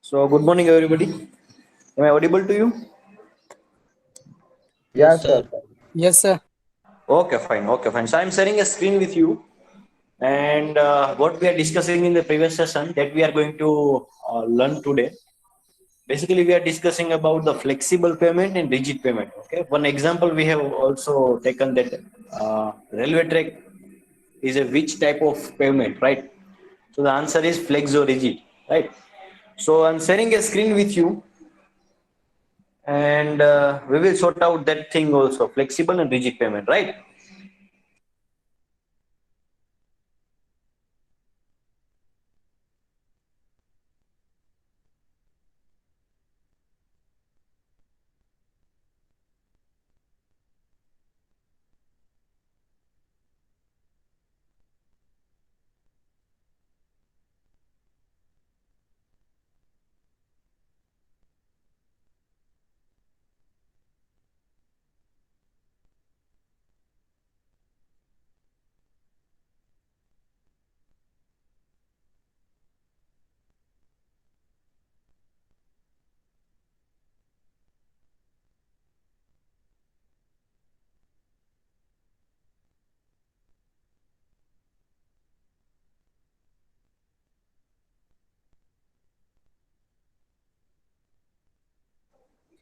So, good morning, everybody. Am I audible to you? Yes, Yes, sir. sir. Yes, sir. Okay, fine. Okay, fine. So, I'm sharing a screen with you, and what we are discussing in the previous session that we are going to learn today. Basically, we are discussing about the flexible payment and rigid payment. Okay. One example we have also taken that railway track is a which type of payment, right? So the answer is flex or rigid, right? So I'm sharing a screen with you, and we will sort out that thing also, flexible and rigid payment, right?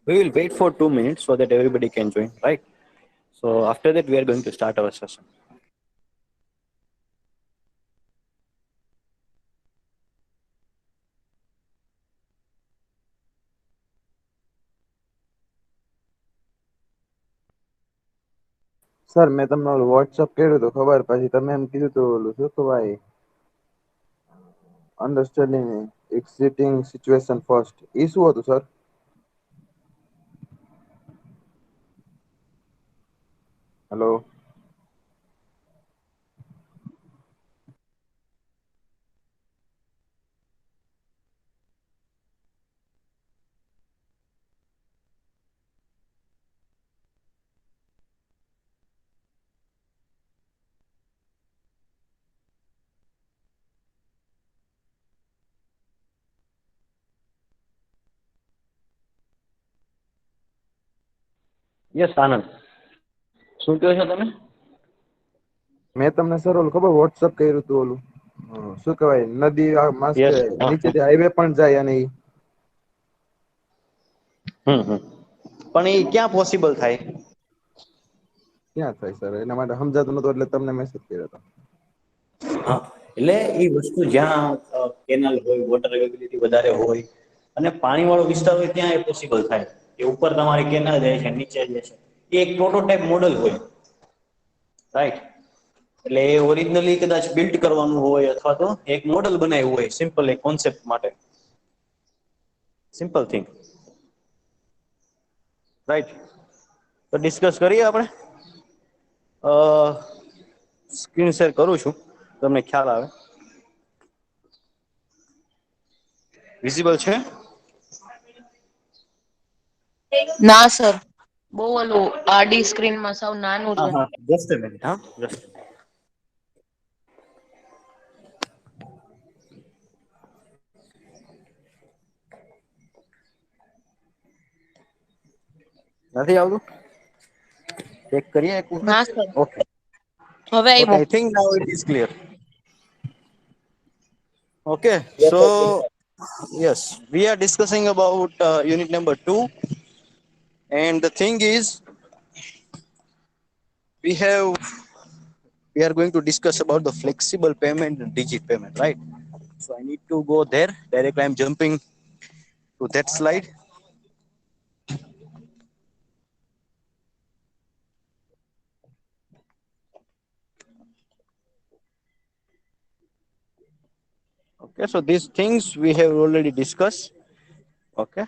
We will wait for 2 minutes so that everybody can join, right? So after that, we are going to start our session. Sir મેં તમને ઓલું WhatsApp કર્યું હતું ખબર પછી તમે એમ કીધું હતું ઓલું શું કહેવાય અન્ડરસ્ટેન્ડિંગ એક્ઝિટિંગ સિચ્યુએશન ફર્સ્ટ એ શું હતું સર? હેલો. યસ આનંદ, શું કહો છો તમે? મેં તમને સર ઓલું ખબર વોટ્સઅપ કર્યું હતું ઓલું શું કહેવાય નદી માસ્કે યસ. નીચેથી હાઈવે પણ જાય અને ઈ હમ. પણ એ ક્યાં પોસિબલ થાય? ક્યાં થાય સર? એના માટે સમજાતું નતું એટલે તમને મેસેજ કર્યો હતો. હા, એટલે એ વસ્તુ જ્યાં કેનાલ હોય, વોટર અવેલેબિલિટી વધારે હોય અને પાણી વાળો વિસ્તાર હોય ત્યાં એ પોસિબલ થાય કે ઉપર તમારી કેનાલ જાય છે, નીચે જાય છે. એ એક પ્રોટોટાઇપ મોડલ હોય, રાઈટ? એટલે એ ઓરિજિનલી કદાચ બિલ્ડ કરવાનું હોય અથવા તો એક મોડલ બનાવ્યું હોય સિમ્પલ એક કોન્સેપ્ટ માટે. Simple thing, right? તો ડિસ્કસ કરીએ આપણે. સ્ક્રીન શેર કરું છું, તમને ખ્યાલ આવે. વિઝિબલ છે? ના સર, બહુ ઓલું આડી સ્ક્રીનમાં સાવ નાનું હા છે. હા, જસ્ટ અ મિનિટ. હા, જસ્ટ. નથી આવતું? ચેક કરીએ એક ના વખત. Sir, okay. હવે ઓકે, આવ્યું. I think now it is clear. Okay, yes so sir yes sir. yes, we are discussing about unit number 2, and the thing is, we have we are going to discuss about the flexible payment and rigid payment, right? So I need to go there. Directly, I'm jumping to that slide. Okay, so these things we have already discussed. Okay,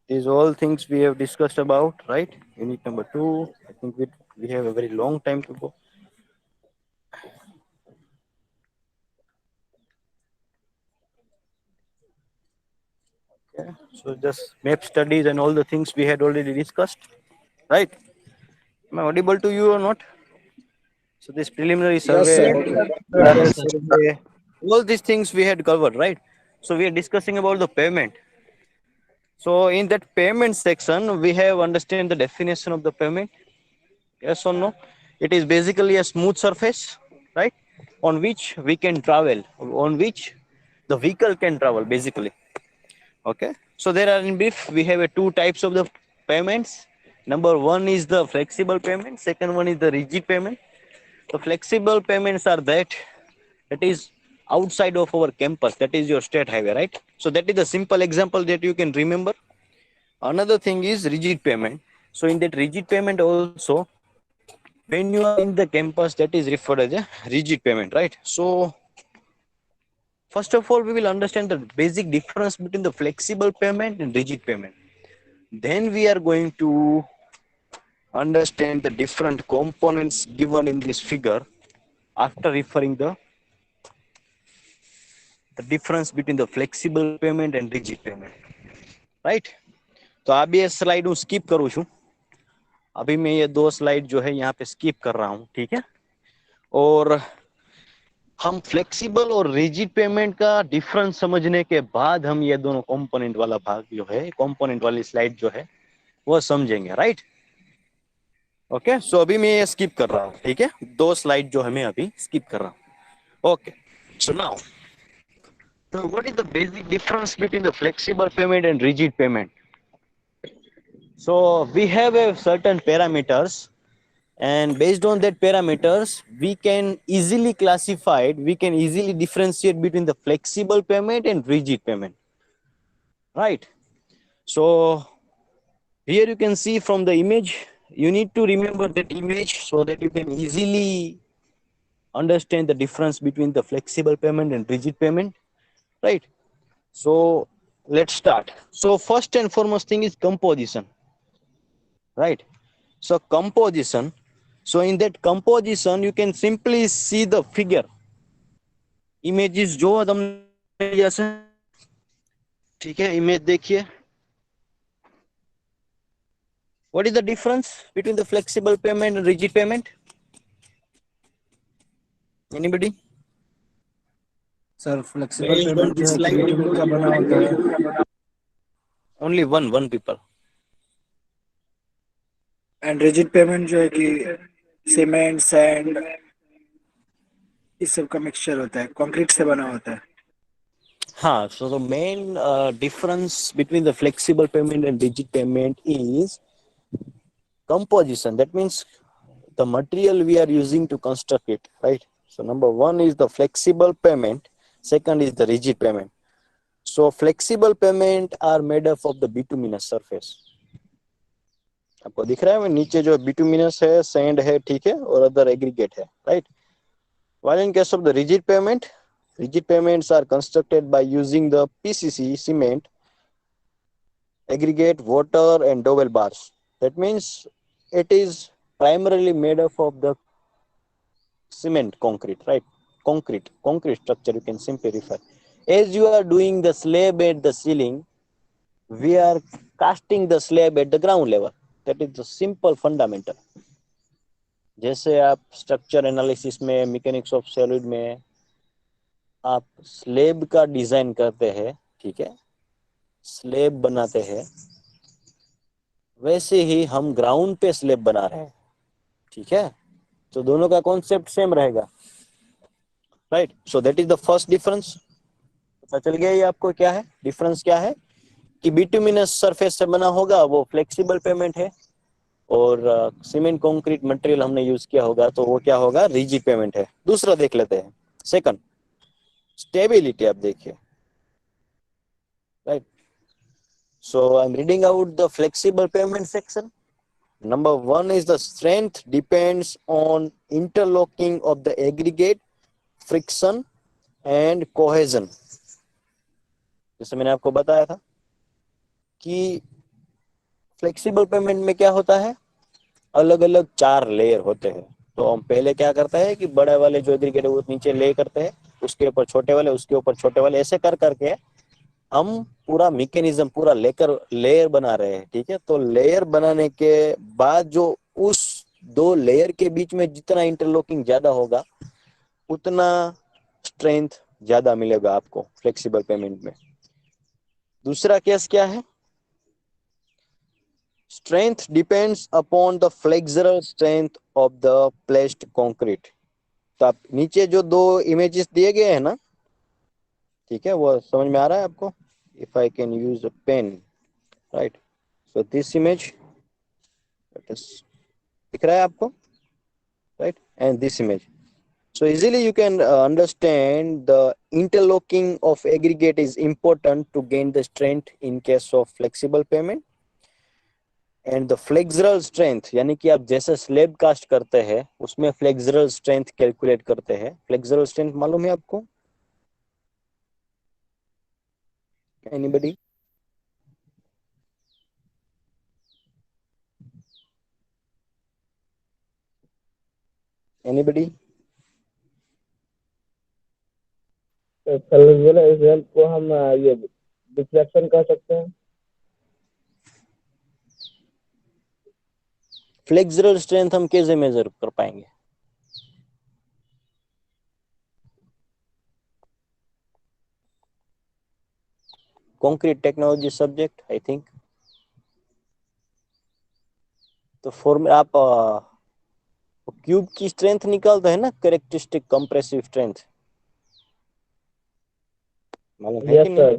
these all things we have discussed about, right? Unit number 2. I think we have a very long time to go. Okay, so just map studies and all the things we had already discussed. right? Am I audible to you or not? So this preliminary Yes, survey, sir. trial Yes, sir. survey, all these things we had covered, right? So we are discussing about the payment. So in that payment section, we have understand the definition of the payment. Yes or no? It is basically a smooth surface, right? On which we can travel, on which the vehicle can travel, basically. Okay. So there are in brief, we have two types of the payments. Number one is the flexible payment. Second one is the rigid payment. The flexible payments are that is outside of our campus. That is your state highway, right? So that is the simple example that you can remember. Another thing is rigid payment. So in that rigid payment also, when you are in the campus, that is referred as a rigid payment, right? So first of all, we will understand the basic difference between the flexible payment and rigid payment. Then we are going to understand the different components given in this figure after referring the difference between the flexible payment and rigid payment, right? तो आप ये slide हूँ skip करूँ छू अभी मैं ये दो स्लाइड जो है यहाँ पे स्किप कर रहा हूँ ठीक है और हम फ्लेक्सिबल और रिजिड पेमेंट का डिफरेंस समझने के बाद हम ये दोनों कंपोनेंट वाला भाग जो है कंपोनेंट वाली स्लाइड जो है वो समझेंगे राइट ओके सो अभी मैं ये स्किप कर रहा हूँ ठीक है दो स्लाइड जो है मैं अभी स्किप कर रहा हूँ okay so now so what is the basic difference between the flexible payment and rigid payment so we have a certain parameters and based on that parameters we can easily classify it we can easily differentiate between the flexible payment and rigid payment right so here you can see from the image you need to remember that image so that you can easily understand the difference between the flexible payment and rigid payment right so let's start so first and foremost thing is composition right so composition so in that composition you can simply see the figure images जो तुमने जैसे ठीक है image देखिए what is the difference between the flexible payment and rigid payment anybody sir flexible payment जो है कि bitumen का बना होता है only one people and rigid payment जो है कि सीमेंट सैंड इस सब का मिक्सचर होता है कंक्रीट से बना होता है हाँ so the main difference between the flexible payment and rigid payment is composition that means the material we are using to construct it right so number one is the flexible payment second is the rigid payment so flexible payment are made up of the bituminous surface आपको दिख रहा है नीचे जो bituminous है sand है ठीक है और other aggregate है right while in case of the rigid payments are constructed by using the PCC cement aggregate water and dowel bars that means it is primarily made up of the cement concrete right concrete structure you can simply refer as you are doing the slab at the ceiling we are casting the slab at the ground level that is the simple fundamental जैसे आप structure analysis में mechanics of solid में आप slab का design करते हैं ठीक है स्लेब बनाते हैं वैसे ही हम ग्राउंड पे स्लेब बना रहे हैं ठीक है तो दोनों का कॉन्सेप्ट सेम रहेगा right so that is the first difference पता चल गया ये आपको क्या है डिफरेंस क्या है कि बिटुमिनस सरफेस से बना होगा वो फ्लेक्सिबल पेमेंट है और सीमेंट कंक्रीट मटेरियल हमने यूज किया होगा तो वो क्या होगा रिजिड पेमेंट है दूसरा देख लेते हैं सेकंड स्टेबिलिटी आप देखिए right so I'm reading out the flexible payment section number one is the strength depends on interlocking of the aggregate friction and cohesion जैसे मैंने आपको बताया था कि फ्लेक्सिबल पेमेंट में क्या होता है अलग अलग 4 लेयर होते हैं तो हम पहले क्या करते हैं कि बड़े वाले जो एग्रीगेट है वो नीचे ले करते हैं उसके ऊपर छोटे वाले ऐसे कर करके हम पूरा मैकेनिज्म पूरा लेकर लेयर बना रहे हैं, ठीक है। तो लेयर बनाने के बाद जो उस दो लेयर के बीच में जितना इंटरलॉकिंग ज्यादा होगा उतना स्ट्रेंथ ज्यादा मिलेगा आपको फ्लेक्सिबल पेमेंट में। दूसरा केस क्या है, strength depends upon the flexural strength of the placed concrete. तो आप नीचे जो दो इमेजेस दिए गए हैं ना, ठीक है, वो समझ में आ रहा है आपको? If I can use a pen, right, so this image दिख रहा है आपको, right, and this image. So easily you can understand the interlocking of aggregate is important to gain the strength in case of flexible payment. And the flexural strength यानी कि आप जैसे slab cast करते हैं उसमें फ्लेक्सुरल स्ट्रेंथ कैलकुलेट करते हैं। Flexural strength मालूम है आपको? एनीबडी? एनीबडी? फ्लेक्सिबल स्ट्रेंथ को हम ये डिफ्लेक्शन कह सकते हैं। फ्लेक्सुरल स्ट्रेंथ हम कैसे मेजर कर पाएंगे? Concrete technology subject I think. तो फॉर्मूला आप क्यूब की स्ट्रेंथ निकालते हैं ना, कैरेक्टरिस्टिक कंप्रेसिव स्ट्रेंथ, मालूम है कि नहीं?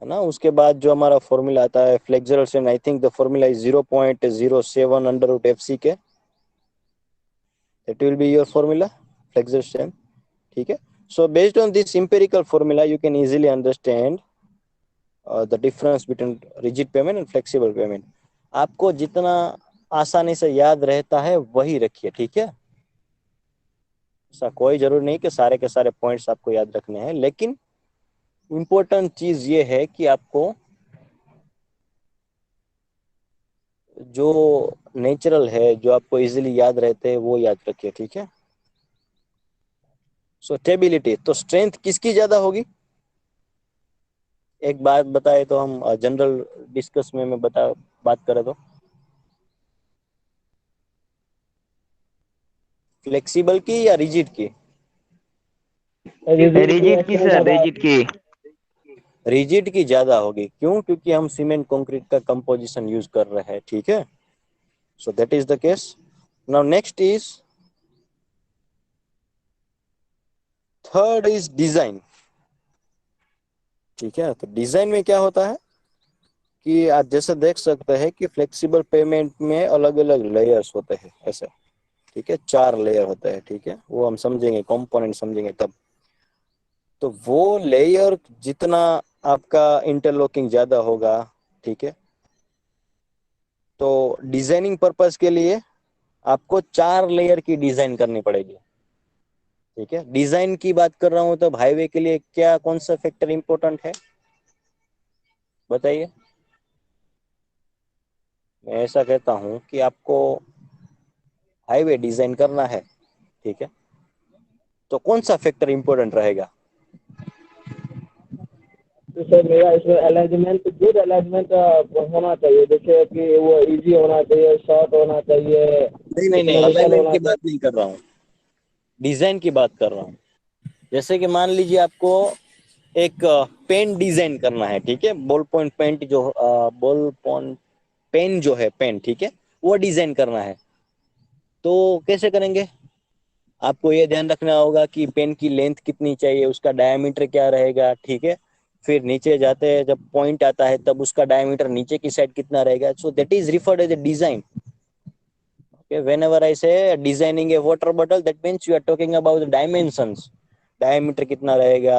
है ना। उसके बाद जो हमारा फॉर्मूला आता है flexural strength, I think the formula is 0.07 under root F C K, that will be your formula flexural strength, ठीक है। So based on this empirical formula you can easily understand the difference between rigid pavement and flexible pavement. आपको जितना आसानी से याद रहता है वही रखिए, ठीक है। ऐसा कोई जरूरी नहीं कि सारे के सारे पॉइंट्स आपको याद रखने हैं, लेकिन इम्पोर्टेंट चीज ये है कि आपको जो नेचुरल है, जो आपको इजीली याद रहते हैं वो याद रखिए, ठीक है। सो स्टेबिलिटी, तो स्ट्रेंथ किसकी ज्यादा होगी? एक बात बताए तो हम जनरल डिस्कस में मैं बता बात करें तो फ्लेक्सिबल की या रिजिड की? रिजिड की सर, रिजिड की। रिजिड की ज्यादा होगी। क्यों? क्योंकि हम सीमेंट कंक्रीट का कंपोजिशन यूज कर रहे हैं, ठीक है। So that is the case. Now next is third is design, ठीक है। तो डिजाइन में क्या होता है कि आप जैसे देख सकते हैं कि फ्लेक्सिबल पेमेंट में अलग अलग लेयर्स होते हैं ऐसे, ठीक है, 4 लेयर होते हैं, ठीक है। वो हम समझेंगे, कंपोनेंट समझेंगे तब। तो वो लेयर जितना आपका इंटरलॉकिंग ज्यादा होगा, ठीक है, तो डिजाइनिंग पर्पस के लिए आपको 4 लेयर की डिजाइन करनी पड़ेगी, ठीक है। डिजाइन की बात कर रहा हूं तो हाईवे के लिए क्या कौन सा फैक्टर इंपॉर्टेंट है बताइए? मैं ऐसा कहता हूं कि आपको हाईवे डिजाइन करना है, ठीक है, तो कौन सा फैक्टर इंपॉर्टेंट रहेगा? तो सर मेरा इसमें अलाइनमेंट, गुड अलाइनमेंट होना चाहिए, जैसे कि वो इजी होना चाहिए, शॉर्ट होना चाहिए, नहीं नहीं नहीं, इकोनॉमिकल अलाइनमेंट होना की चाहिए। बात नहीं कर रहा हूँ, डिजाइन की बात कर रहा हूँ। जैसे कि मान लीजिए आपको एक पेन डिजाइन करना है, ठीक है, बॉल पॉइंट पेन जो बॉल पॉइंट पेन जो है पेन, ठीक है, वो डिजाइन करना है। तो कैसे करेंगे? आपको ये ध्यान रखना होगा कि पेन की लेंथ कितनी चाहिए, उसका डायमीटर क्या रहेगा, ठीक है। फिर नीचे जाते हैं, जब पॉइंट आता है तब उसका डायमीटर नीचे की साइड कितना रहेगा। So that is referred as a design. Okay, whenever I say designing a water bottle, that means you are talking about the dimensions. Diameter कितना रहेगा,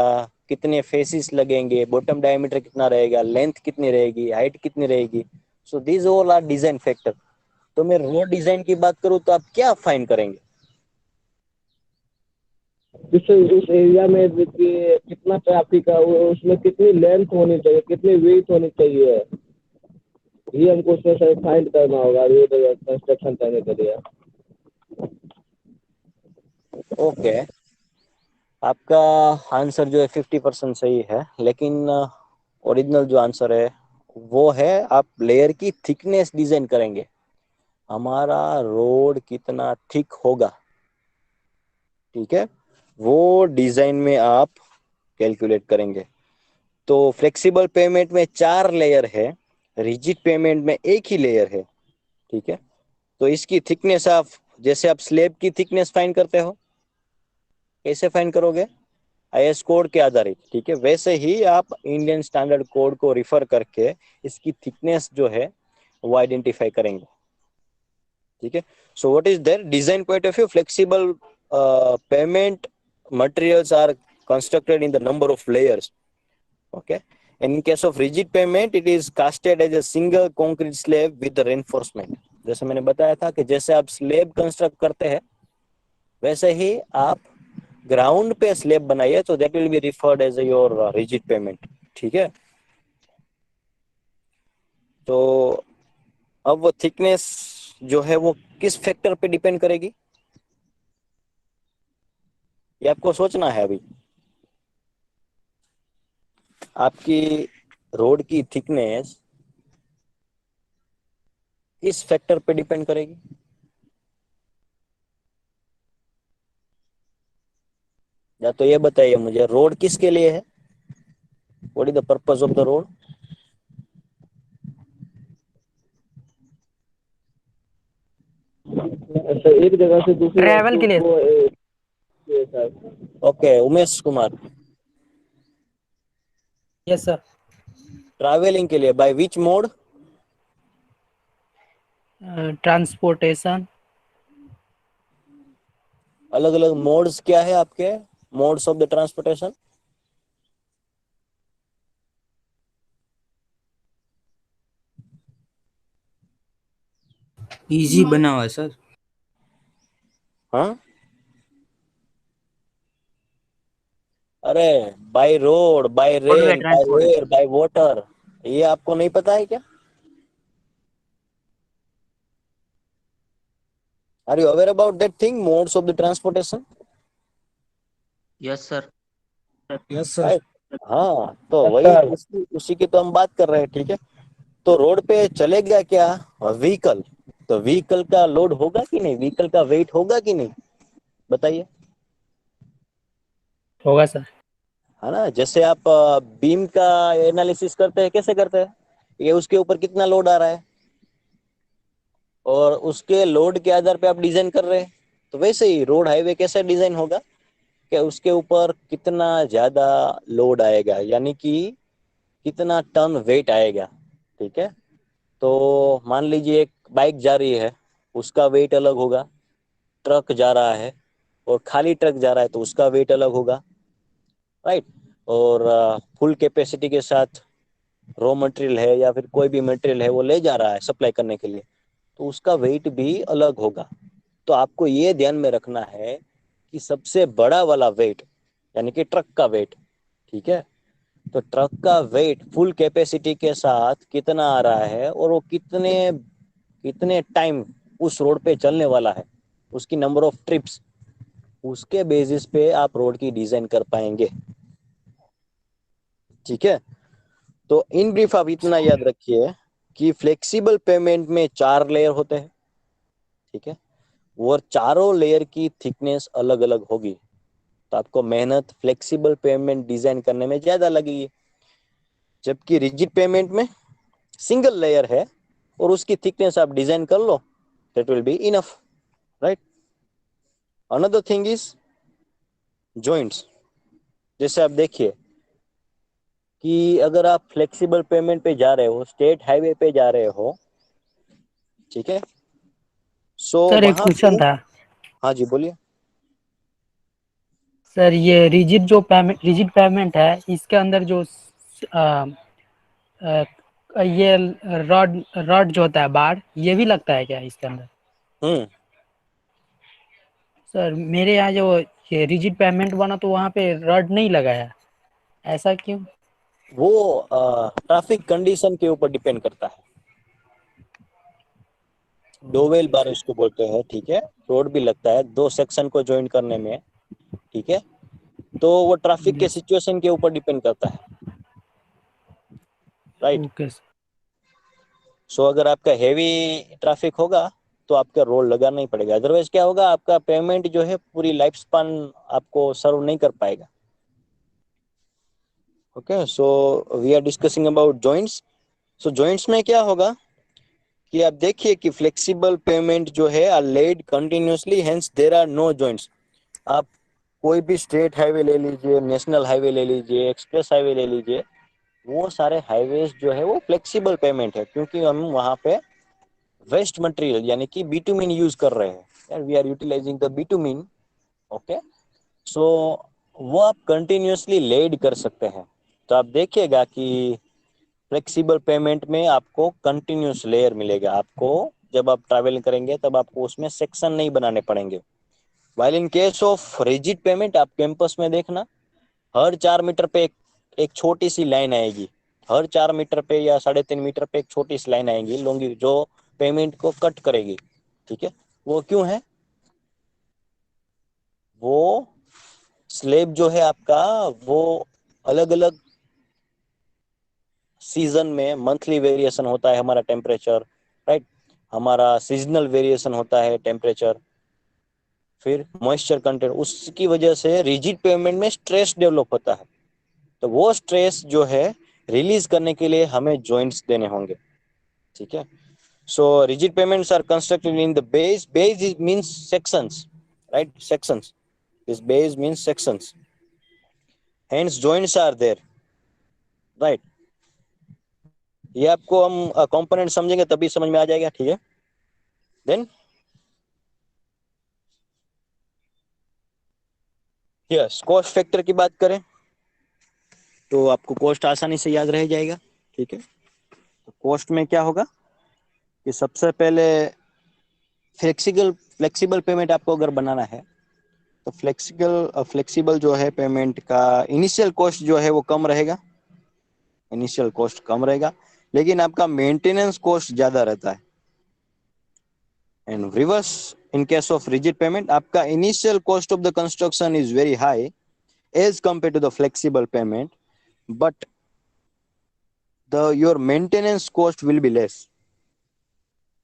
कितने फेसिस लगेंगे, बॉटम डायमीटर कितना रहेगा, लेंथ कितनी रहेगी, हाइट कितनी रहेगी। So these all are design factor. तो मैं रो डिजाइन की बात करूं तो आप क्या फाइन करेंगे? जिससे उस एरिया में कि कितना ट्रैफिक है, उसमें कितनी लेंथ होनी चाहिए, कितनी विड्थ होनी चाहिए, ये हमको उसमें सर फाइंड करना होगा रोड कंस्ट्रक्शन करने के लिए। ओके आपका आंसर जो है 50% सही है, लेकिन ओरिजिनल जो आंसर है वो है आप लेयर की थिकनेस डिजाइन करेंगे, हमारा रोड कितना थिक होगा, ठीक है, वो डिजाइन में आप कैलकुलेट करेंगे। तो फ्लेक्सिबल पेमेंट में 4 लेयर है, रिजिड पेमेंट में एक ही लेयर है, ठीक है। तो इसकी थिकनेस आप, जैसे आप स्लेब की थिकनेस फाइंड करते हो, कैसे फाइंड करोगे, आईएस कोड के आधारित, ठीक है, वैसे ही आप इंडियन स्टैंडर्ड कोड को रिफर करके इसकी थिकनेस जो है वो आइडेंटिफाई करेंगे, ठीक है। So what is their design point of view, flexible pavement materials are constructed in the number of layers, okay, and in case of rigid payment it is casted as a single concrete slab with the reinforcement। जैसे मैंने बताया था कि जैसे आप slab construct करते हैं वैसे ही आप ग्राउंड पे स्लेब बनाइए, तो that will be referred as your rigid pavement, ठीक है। तो अब वो थिकनेस जो है वो किस फैक्टर पे डिपेंड करेगी, ये आपको सोचना है अभी। आपकी रोड की थिकनेस किस फैक्टर पे डिपेंड करेगी, या तो ये बताइए मुझे, रोड किसके लिए है, what is the purpose of the road. अच्छा, एक जगह से दूसरी जगह ट्रैवल के लिए। Sir. Okay, Umesh Kumar, yes sir. Travelling के लिए, बाय विच मोड, ट्रांसपोर्टेशन। अलग अलग मोड्स क्या है आपके, modes of the transportation. Easy बना हुआ है सर। हाँ, अरे by road, by roadway rail, by air, transportation. By water, ये आपको नहीं पता है क्या, are you aware about that thing, modes of the transportation. Yes sir. Yes sir. Right, हाँ, तो वही अच्छा, उसी की तो हम बात कर रहे हैं, ठीक है। तो रोड पे चलेगा क्या, व्हीकल, तो व्हीकल का लोड होगा कि नहीं, व्हीकल का वेट होगा कि नहीं, बताइए। होगा सर। है ना, जैसे आप बीम का एनालिसिस करते हैं, कैसे करते हैं, ये उसके ऊपर कितना लोड आ रहा है और उसके लोड के आधार पे आप डिजाइन कर रहे हैं, तो वैसे ही रोड हाईवे कैसे डिजाइन होगा कि उसके ऊपर कितना ज्यादा लोड आएगा, यानी कि कितना टन वेट आएगा, ठीक है। तो मान लीजिए एक बाइक जा रही है, उसका वेट अलग होगा, ट्रक जा रहा है और खाली ट्रक जा रहा है तो उसका वेट अलग होगा, राइट। और फुल कैपेसिटी के साथ रॉ मटेरियल है या फिर कोई भी मटेरियल है वो ले जा रहा है सप्लाई करने के लिए, तो उसका वेट भी अलग होगा। तो आपको ये ध्यान में रखना है कि सबसे बड़ा वाला वेट, यानी कि ट्रक का वेट, ठीक है, तो ट्रक का वेट फुल कैपेसिटी के साथ कितना आ रहा है और वो कितने कितने टाइम उस रोड पे चलने वाला है, उसकी नंबर ऑफ ट्रिप्स, उसके बेसिस पे आप रोड की डिजाइन कर पाएंगे, ठीक है। तो इन ब्रीफ आप इतना याद रखिए कि फ्लेक्सिबल पेमेंट में 4 लेयर होते हैं, ठीक है, और चारों लेयर की थिकनेस अलग अलग होगी, तो आपको मेहनत फ्लेक्सिबल पेमेंट डिजाइन करने में ज्यादा लगेगी, जबकि रिजिड पेमेंट में सिंगल लेयर है और उसकी थिकनेस आप डिजाइन कर लो, that will be enough, right. Another thing is joints. जैसे आप देखिए कि अगर आप फ्लेक्सिबल पेमेंट पे जा रहे हो, स्टेट हाईवे पे जा रहे हो, ठीक है, सो सर एक वहां पे, क्वेश्चन था। हाँ जी बोलिए। सर ये रिजिड पेमेंट है, इसके अंदर जो आ, आ, ये रॉड रॉड जो होता है बार, ये भी लगता है क्या इसके अंदर। हम्म, सर मेरे यहाँ जो ये रिजिड पेमेंट बना तो वहाँ पे रॉड नहीं लगाया, ऐसा क्यों। वो ट्रैफिक कंडीशन के ऊपर डिपेंड करता है, डोवेल बार उसको बोलते हैं, ठीक है। रोड भी लगता है दो सेक्शन को ज्वाइन करने में, ठीक है, तो वो ट्रैफिक के सिचुएशन के ऊपर डिपेंड करता है। राइट। Okay sir. सो अगर आपका हेवी ट्रैफिक होगा तो आपका रोल लगाना ही पड़ेगा, अदरवाइज क्या होगा, आपका पेमेंट जो है पूरी लाइफ स्पान आपको सर्व नहीं कर पाएगा। Okay, so we are discussing about joints. So joints में क्या होगा कि आप देखिए कि फ्लेक्सिबल पेमेंट जो है are laid continuously, hence there are no joints. आप कोई भी स्टेट हाईवे ले लीजिए, नेशनल हाईवे ले लीजिए, एक्सप्रेस हाईवे ले लीजिए, वो सारे हाईवेज जो है वो फ्लेक्सिबल पेमेंट है, क्योंकि हम वहाँ पे वेस्ट मटेरियल यानी कि बिटुमिन यूज कर रहे हैं, we are utilizing the bitumen. Okay, so वो आप कंटिन्यूसली लेड कर सकते हैं। तो आप देखिएगा कि फ्लेक्सिबल पेमेंट में आपको कंटिन्यूस लेयर मिलेगा। आपको जब आप ट्रैवल करेंगे तब आपको उसमें सेक्शन नहीं बनाने पड़ेंगे। While in case of rigid payment, आप कैंपस में देखना, हर 4 मीटर पे एक छोटी सी लाइन आएगी, हर 4 मीटर पे या 3.5 मीटर पे एक छोटी सी लाइन आएगी लॉन्गी, जो पेमेंट को कट करेगी। ठीक है, वो क्यों है? वो स्लेब जो है आपका, वो अलग अलग सीजन में मंथली वेरिएशन होता है हमारा टेम्परेचर, राइट, हमारा सीजनल वेरिएशन होता है टेम्परेचर, फिर मॉइस्चर कंटेंट, उसकी वजह से रिजिड पेमेंट में स्ट्रेस डेवलप होता है। तो वो स्ट्रेस जो है रिलीज करने के लिए हमें जॉइंट्स देने होंगे। ठीक है, so rigid pavements are constructed in the base, base is means sections, right, sections, this base means sections, hence joints are there, right. ये आपको हम कंपोनेंट समझेंगे तभी समझ में आ जाएगा। ठीक है, देन यस, कॉस्ट फैक्टर की बात करें तो आपको कॉस्ट आसानी से याद रह जाएगा। ठीक है, तो कॉस्ट में क्या होगा कि सबसे पहले फ्लेक्सिबल पेमेंट आपको अगर बनाना है तो फ्लेक्सिबल जो है पेमेंट का इनिशियल कॉस्ट जो है वो कम रहेगा, इनिशियल कॉस्ट कम रहेगा, लेकिन आपका मेंटेनेंस कॉस्ट ज्यादा रहता है। And reverse, in case of rigid payment, आपका initial cost of the construction is very high as compare to the flexible payment, but the your maintenance cost will be less.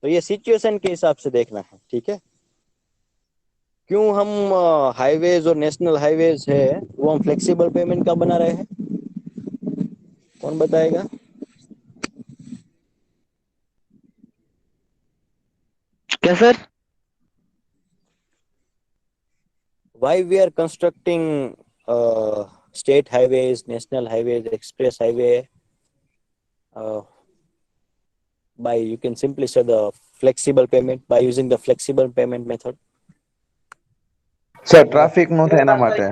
तो ये situation के हिसाब से देखना है। ठीक है, क्यों हम हाईवेज और नेशनल हाईवेज है वो हम फ्लेक्सिबल पेमेंट का बना रहे हैं, कौन बताएगा? क्या sir? Why we are constructing state highways, national highways, express highway, uh, by, you can simply say, the flexible payment, by using the flexible payment method. Sir traffic નું થાય એના માટે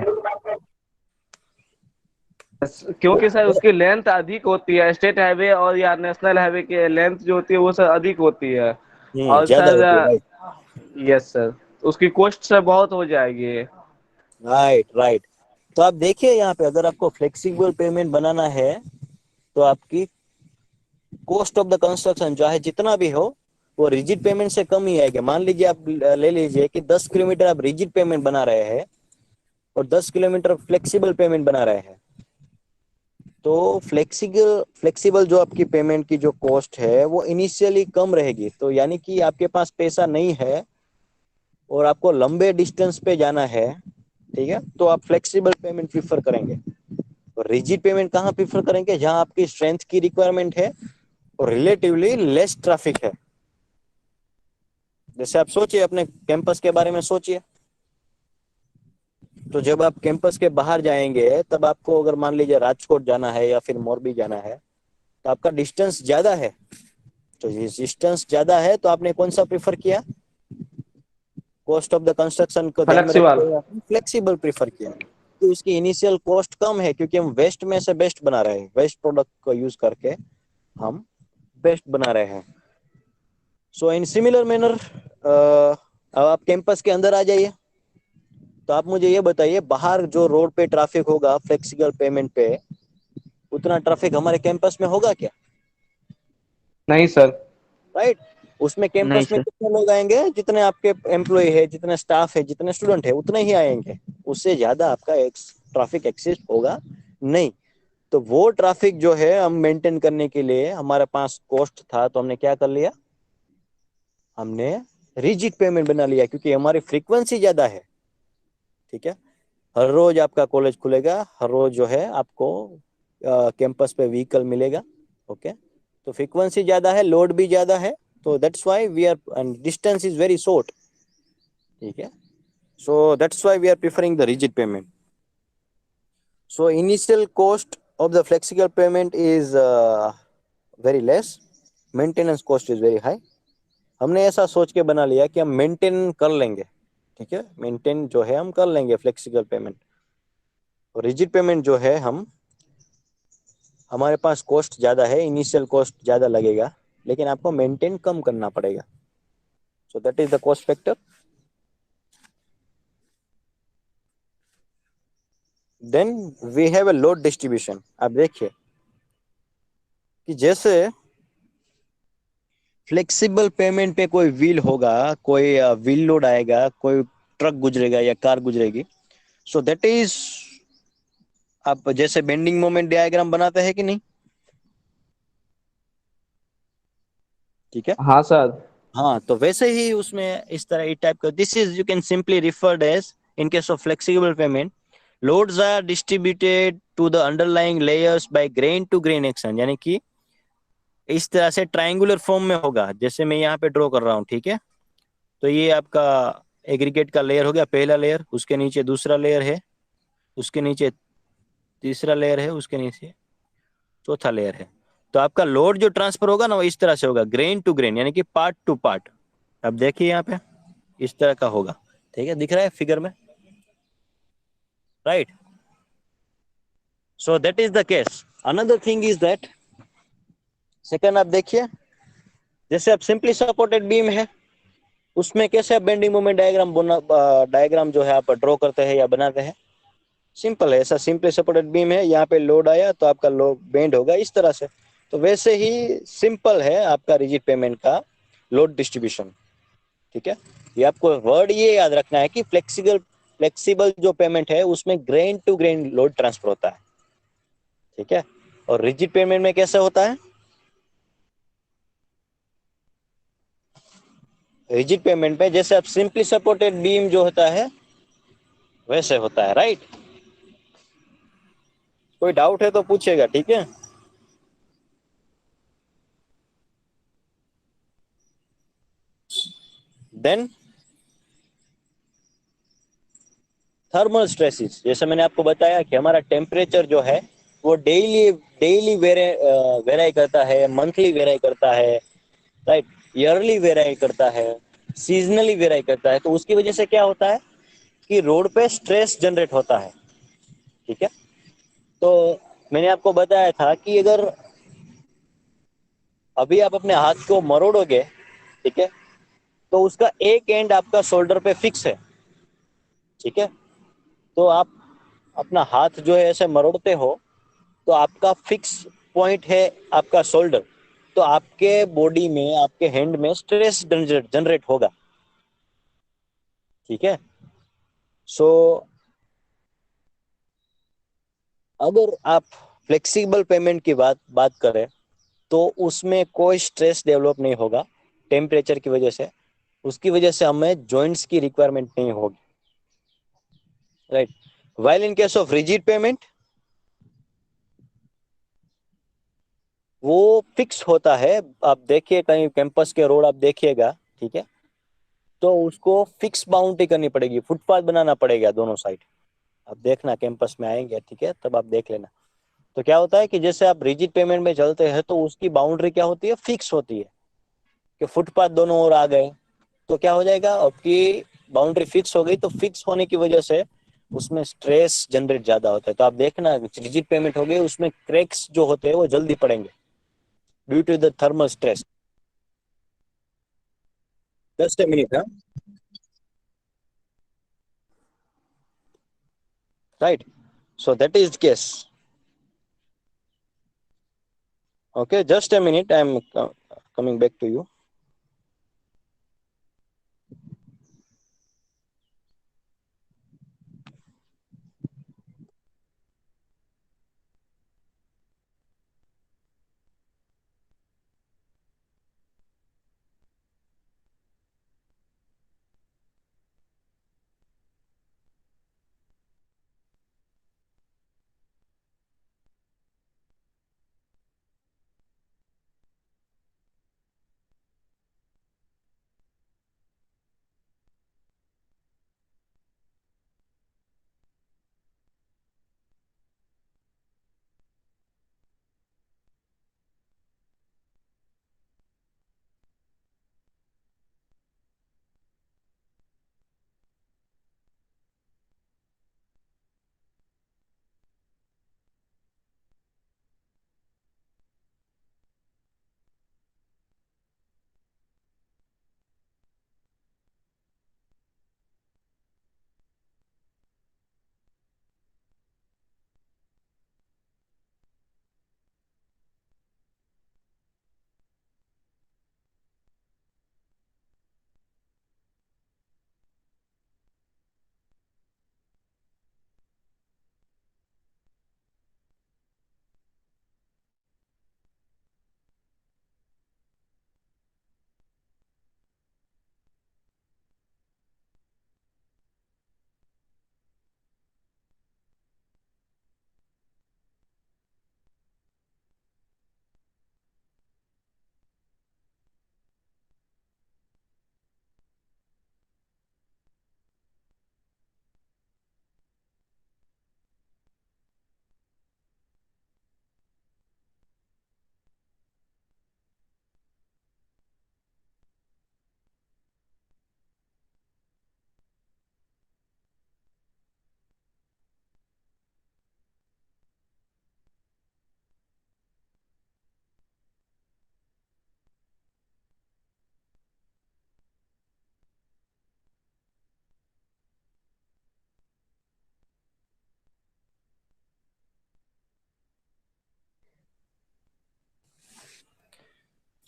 क्योंकि सर उसकी लेंथ अधिक होती है, स्टेट हाईवे और या नेशनल हाईवे की लेंथ जो होती है वो सर अधिक होती है। और ज्यादा सर होती है, राइट, यस सर, उसकी कॉस्ट सर बहुत हो जाएगी। Right, right. तो आप देखिए यहाँ पे, अगर आपको फ्लेक्सिबल पेमेंट बनाना है तो आपकी कॉस्ट ऑफ द कंस्ट्रक्शन चाहे जितना भी हो वो रिजिड पेमेंट से कम ही आएगा। मान लीजिए आप ले लीजिए कि 10 किलोमीटर आप रिजिड पेमेंट बना रहे हैं और 10 किलोमीटर फ्लेक्सिबल पेमेंट बना रहे हैं, तो फ्लेक्सिबल जो आपकी पेमेंट की जो कॉस्ट है वो इनिशियली कम रहेगी। तो यानी कि आपके पास पैसा नहीं है और आपको लंबे डिस्टेंस पे जाना है, ठीक है, तो आप फ्लेक्सिबल पेमेंट प्रीफर करेंगे। और रिजिड पेमेंट कहाँ प्रीफर करेंगे? जहां आपकी स्ट्रेंथ की रिक्वायरमेंट है और रिलेटिवली लेस ट्रैफिक है। जैसे आप सोचिए, अपने कैंपस के बारे में सोचिए, तो जब आप कैंपस के बाहर जाएंगे तब आपको अगर मान लीजिए राजकोट जाना है या फिर मोरबी जाना है तो आपका डिस्टेंस ज्यादा है। तो ये डिस्टेंस ज्यादा है तो आपने कौन सा प्रीफर किया? कॉस्ट ऑफ द कंस्ट्रक्शन को ध्यान में फ्लेक्सिबल। रखते हुए फ्लेक्सिबल प्रीफर किया। तो इसकी इनिशियल कॉस्ट कम है क्योंकि हम वेस्ट में से बेस्ट बना रहे हैं, वेस्ट प्रोडक्ट को यूज करके हम बेस्ट बना रहे हैं। सो इन सिमिलर मैनर, अब आप कैंपस के अंदर आ जाइए, तो आप मुझे ये बताइए, बाहर जो रोड पे ट्रैफिक होगा फ्लेक्सिबल पेमेंट पे, उतना ट्रैफिक हमारे कैंपस में होगा क्या? नहीं सर। राइट, उसमें नहीं कैंपस में सर। कितने लोग आएंगे? जितने आपके एम्प्लॉय है, जितने स्टाफ है, जितने स्टूडेंट है, उतने ही आएंगे, उससे ज्यादा आपका ट्रैफिक एक्सिस्ट होगा नहीं। तो वो ट्रैफिक जो है हम मेंटेन करने के लिए हमारे पास कॉस्ट था, तो हमने क्या कर लिया, हमने रिजिड पेमेंट बना लिया, क्योंकि हमारी फ्रीक्वेंसी ज्यादा है। ठीक है, हर रोज आपका कॉलेज खुलेगा, हर रोज जो है आपको कैंपस पे व्हीकल मिलेगा। ओके, तो फ्रीक्वेंसी ज्यादा है, लोड भी ज्यादा है, तो that's why we are, distance is very short. ठीक है, so that's why we are preferring the rigid payment. So initial cost of the flexible payment is very less, maintenance cost is very high. हमने ऐसा सोच के बना लिया कि हम मेंटेन कर लेंगे। ठीक है, मेंटेन जो है हम कर लेंगे फ्लेक्सिबल पेमेंट। और रिजिड पेमेंट जो है हम, हमारे पास कॉस्ट ज़्यादा है, इनिशियल कॉस्ट ज़्यादा लगेगा, लेकिन आपको मेंटेन कम करना पड़ेगा। So that is the cost factor. Then we have a load distribution. आप देखिए कि जैसे फ्लेक्सिबल पेमेंट पे कोई व्हील होगा, कोई व्हील लोड आएगा, कोई ट्रक गुजरेगा या कार गुजरेगी, सो दैट इज, आप जैसे बेंडिंग मोमेंट डायग्राम बनाते हैं कि नहीं? ठीक है, हाँ सर। हाँ, तो वैसे ही उसमें इस तरह इस टाइप का, this is, you can simply referred as, in case of flexible payment, loads are distributed to the underlying layers by grain to grain action, यानी कि इस तरह से ट्रायंगुलर फॉर्म में होगा, जैसे मैं यहाँ पे ड्रॉ कर रहा हूँ। ठीक है, तो ये आपका एग्रीगेट का लेयर हो गया, पहला लेयर, उसके नीचे दूसरा लेयर है, उसके नीचे तीसरा लेयर है, उसके नीचे चौथा लेयर है। तो आपका लोड जो ट्रांसफर होगा ना, वो इस तरह से होगा, ग्रेन टू ग्रेन, यानी कि पार्ट टू पार्ट। अब देखिए यहाँ पे इस तरह का होगा। ठीक है, दिख रहा है फिगर में, right? So that is the case. Another thing is that, second आप देखिए, जैसे आप सिंपली सपोर्टेड बीम है, उसमें कैसे आप बेंडिंग मोमेंट डायग्राम डायग्राम जो है आप ड्रॉ करते हैं या बनाते हैं? सिंपल है, ऐसा सिंपली सपोर्टेड बीम है, यहाँ पे लोड आया तो आपका लोड बेंड होगा इस तरह से। तो वैसे ही सिंपल है आपका रिजिड पेमेंट का लोड डिस्ट्रीब्यूशन। ठीक है, ये आपको वर्ड ये याद रखना है कि फ्लेक्सिबल फ्लेक्सिबल जो पेमेंट है उसमें grain to grain load transfer होता है। ठीक है, और रिजिड पेमेंट में कैसे होता है? रिजिड पेमेंट में जैसे आप सिंपली सपोर्टेड बीम जो होता है वैसे होता है, राइट? कोई डाउट है तो पूछेगा, ठीक है? देन थर्मल स्ट्रेसेस, जैसे मैंने आपको बताया कि हमारा टेम्परेचर जो है वो डेली डेली वेराई करता है, मंथली वेराई करता है, राइट, ईयरली वेराई करता है, सीजनली वेराई करता है। तो उसकी वजह से क्या होता है कि रोड पे स्ट्रेस जनरेट होता है। ठीक है, तो मैंने आपको बताया था कि अगर अभी आप अपने हाथ को मरोड़ोगे, ठीक है, तो उसका एक एंड आपका शोल्डर पे फिक्स है। ठीक है, तो आप अपना हाथ जो है ऐसे मरोड़ते हो, तो आपका फिक्स पॉइंट है आपका शोल्डर, तो आपके बॉडी में, आपके हैंड में स्ट्रेस जनरेट होगा। ठीक है, सो अगर आप फ्लेक्सिबल पेमेंट की बात करें तो उसमें कोई स्ट्रेस डेवलप नहीं होगा टेम्परेचर की वजह से, उसकी वजह से हमें जॉइंट्स की रिक्वायरमेंट नहीं होगी, right? While in case of rigid payment, वो फिक्स होता है। आप देखिए कहीं कैंपस के रोड आप देखिएगा, ठीक है, तो उसको फिक्स बाउंड्री करनी पड़ेगी, फुटपाथ बनाना पड़ेगा दोनों साइड। आप देखना कैंपस में आएंगे, ठीक है, तब आप देख लेना। तो क्या होता है कि जैसे आप रिजिड पेमेंट में चलते हैं तो उसकी बाउंड्री क्या होती है, फिक्स होती है, कि फुटपाथ दोनों ओर आ गए तो क्या हो जाएगा, आपकी बाउंड्री फिक्स हो गई, तो फिक्स होने की वजह से उसमें स्ट्रेस जनरेट ज्यादा होता है। तो आप देखना रिजिड पेमेंट हो गए, उसमें क्रैक्स जो होते हैं वो जल्दी पड़ेंगे due to the thermal stress. Just a minute, हाँ, right, so that is case. Okay, just a minute, I am coming back to you.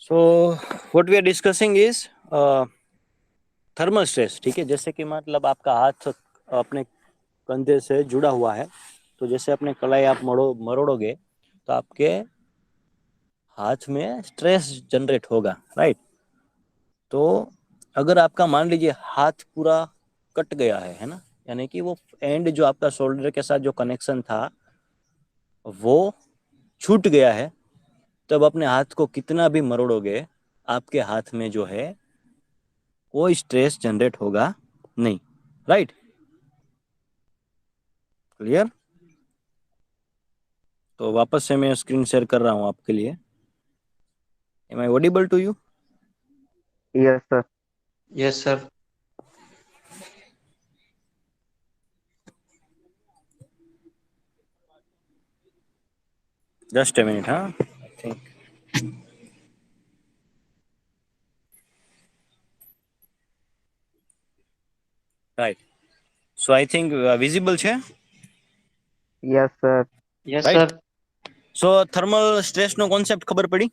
So what we are discussing is thermal stress. ठीक है, जैसे कि मतलब आपका हाथ अपने कंधे से जुड़ा हुआ है, तो जैसे अपने कलाई आप मरोड़ोगे तो आपके हाथ में स्ट्रेस जनरेट होगा, राइट। तो अगर आपका मान लीजिए हाथ पूरा कट गया है ना, यानी कि वो एंड जो आपका शोल्डर के साथ जो कनेक्शन था वो छूट गया है, तब अपने हाथ को कितना भी मरोड़ोगे आपके हाथ में जो है कोई स्ट्रेस जनरेट होगा नहीं, राइट। क्लियर? तो वापस से मैं स्क्रीन शेयर कर रहा हूं आपके लिए। Am I audible to you? Yes sir. Yes sir. Just a minute, हाँ, I think. Right, so I think visible છે, yes sir. Yes right. Sir. So thermal stress નો કોન્સેપ્ટ ખબર પડી?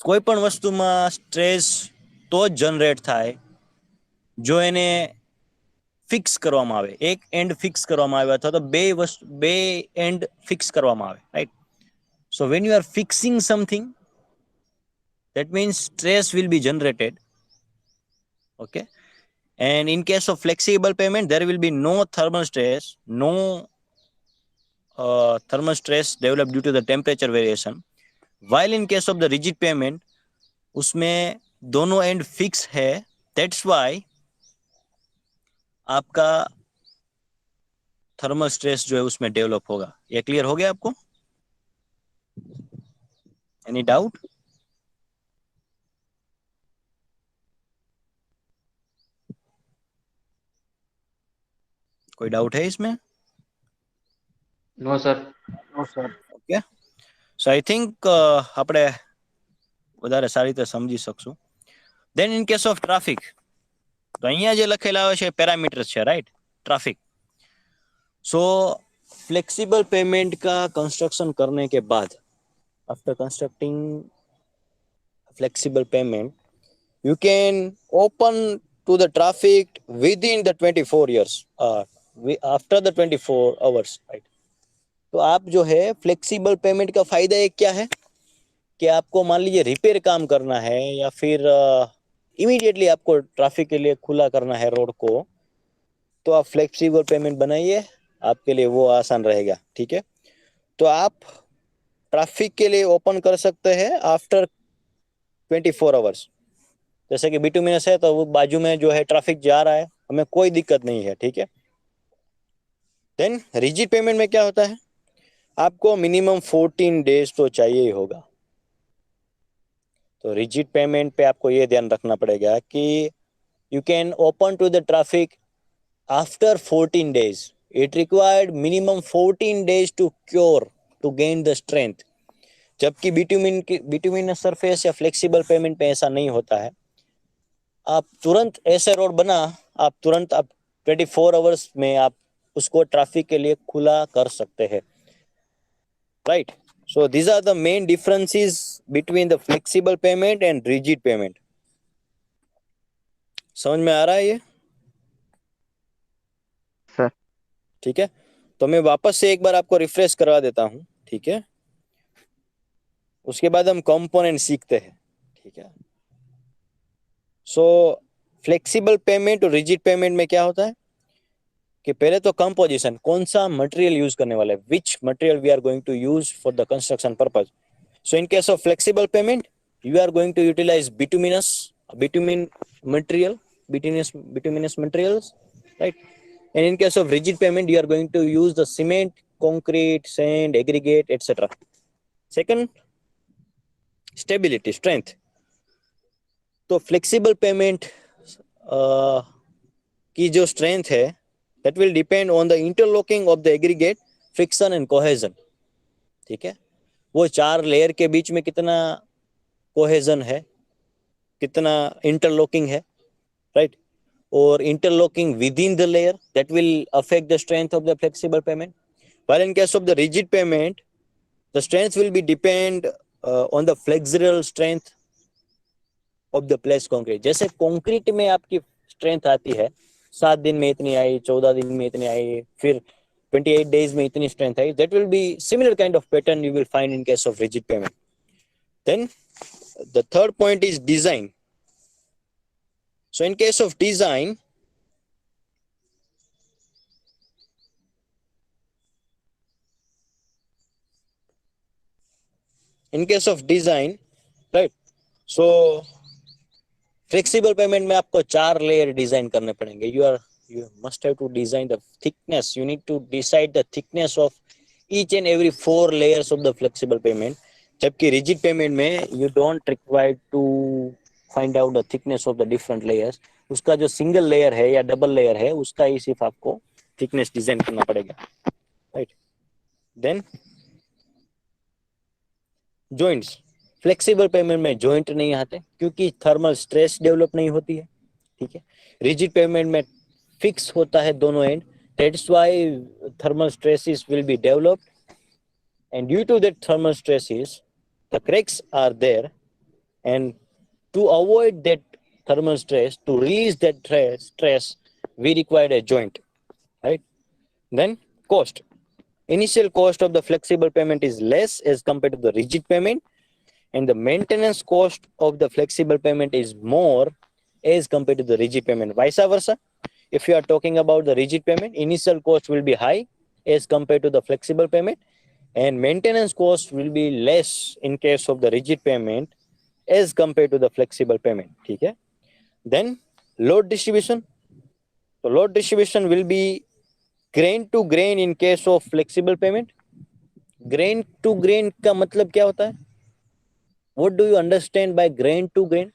કોઈ પણ વસ્તુમાં સ્ટ્રેસ તો જ જનરેટ થાય જો એને ફિક્સ કરવામાં આવે, એક એન્ડ ફિક્સ કરવામાં આવે અથવા તો બે એન્ડ ફિક્સ કરવામાં આવે, right. So when you are fixing something, that means stress will be generated, okay. And in case of flexible payment there will be no thermal stress, no thermal stress developed due to the temperature variation, while in case of the rigid payment उसमें दोनों and fix है, that's why आपका thermal stress जो है उसमें develop होगा। ये clear हो गया आपको? Any doubt? कोई डाउट है इसमें? No sir. Okay, so I think આપણે વધારે સારી રીતે સમજી શકશું। Then in case of traffic, તો અહીંયા જે લખેલા હોય છે પેરામીટર્સ છે, right, traffic. So flexible payment का कंस्ट्रक्शन करने के बाद, after constructing flexible payment, you can open to the traffic within the 24 years, after the 24 hours, right। तो आप जो है फ्लेक्सिबल पेमेंट का फायदा एक क्या है कि आपको मान लीजिए रिपेयर काम करना है या फिर इमीडिएटली आपको ट्रैफिक के लिए खुला करना है रोड को, तो आप फ्लेक्सिबल पेमेंट बनाइए, आपके लिए वो आसान रहेगा, ठीक है। तो आप ट्रैफिक के लिए ओपन कर सकते हैं आफ्टर 24 आवर्स। जैसे कि बिटुमिनस है तो वो बाजू में जो है ट्रैफिक जा रहा है, हमें कोई दिक्कत नहीं है, ठीक है। देन रिजिड पेमेंट में क्या होता है, आपको मिनिमम 14 डेज तो चाहिए ही होगा। तो रिजिड पेमेंट पे आपको ये ध्यान रखना पड़ेगा कि you can open to the traffic after 14 days, it required minimum 14 days to cure, to gain the strength. जबकि बिटुमिनस सरफेस या फ्लेक्सिबल पेमेंट पे ऐसा नहीं होता है। आप तुरंत ऐसे रोड बना, आप तुरंत आप 24 आवर्स में आप उसको ट्रैफिक के लिए खुला कर सकते हैं, right. So these are the main differences between the flexible payment and rigid payment. समझ में आ रहा है ये? सर। ठीक है, तो मैं वापस से एक बार आपको रिफ्रेश करवा देता हूं, ठीक है। उसके बाद हम कंपोनेंट सीखते हैं, ठीक है। सो फ्लेक्सिबल पेमेंट और रिजिड पेमेंट में क्या होता है कि पहले तो कंपोजिशन, कौन सा मटेरियल यूज करने वाला है, which material we are going to use for the construction purpose. So in case of flexible payment you are going to utilize bitumen material, bituminous materials, right? And in case of rigid payment you are going to use the cement, concrete, sand, aggregate, etc. Second, stability, strength। तो flexible pavement की जो strength है that will depend on the interlocking of the aggregate, friction and cohesion, ठीक है। वो 4 layer के बीच में कितना कोहेजन है, कितना इंटरलॉकिंग है, राइट। और interlocking with in the layer, that will affect the strength of the flexible payment। While in case of the rigid payment, The strength will be depend on the flexural strength of the placed concrete. जैसे concrete में आपकी strength आती है 7 दिन में इतनी आई, 14 दिन में इतनी आई, फिर 28 days में इतनी strength I. That will be similar kind of pattern you will find in case of rigid pavement. Then the third point is design. So in case of design, right, so flexible pavement में आपको 4 layer design करने पड़ेंगे. You must have to design the thickness. You need to decide the thickness of each and every 4 layers of the flexible pavement. जबकि rigid pavement में you don't require to find out the thickness of the different layers. उसका जो single layer है या double layer है उसका ही सिर्फ आपको thickness डिजाइन करना पड़ेगा. Right. Then joints. Flexible payment में जॉइंट नहीं आते क्योंकि थर्मल स्ट्रेस डेवलप नहीं होती है. ठीक है. रिजिड पेमेंट में फिक्स होता है दोनों end. That's why thermal stresses will be developed and due to that thermal stresses the cracks are there and to avoid that thermal stress, to release that stress, we require a joint, right? Then cost. Initial cost of the flexible payment is less as compared to the rigid payment, and the maintenance cost of the flexible payment is more as compared to the rigid payment. Vice versa, if you are talking about the rigid payment, initial cost will be high as compared to the flexible payment, and maintenance cost will be less in case of the rigid payment as compared to the flexible payment. ठीक है. Then load distribution. So load distribution will be grain to grain in case of flexible payment. Grain to grain का मतलब क्या होता है? What do you understand by grain to grain?